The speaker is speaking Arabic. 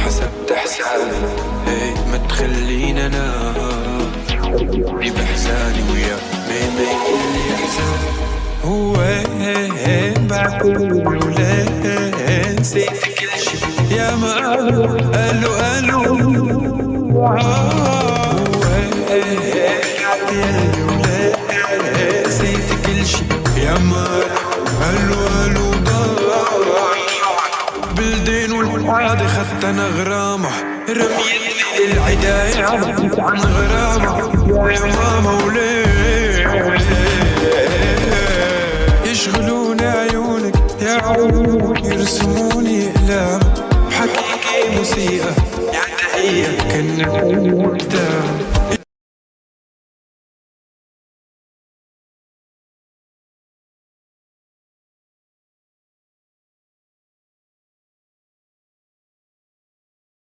حسبت حسابي، ما تخلينا نام بحزاني ويا ما يكون لي احزان. هو بعقول نسيت كل شي يا ما قالوا هو يلي ولا نسيت كل شي يا ما قالوا ضاع بالدين والماضي خدت انا غرامة رميتني للعداية عن غرامة يا ماما وليه يشغلوني عيونك يا عيونك يرسموني اقلام حكيكي موسيقى يا تحية كنا قدام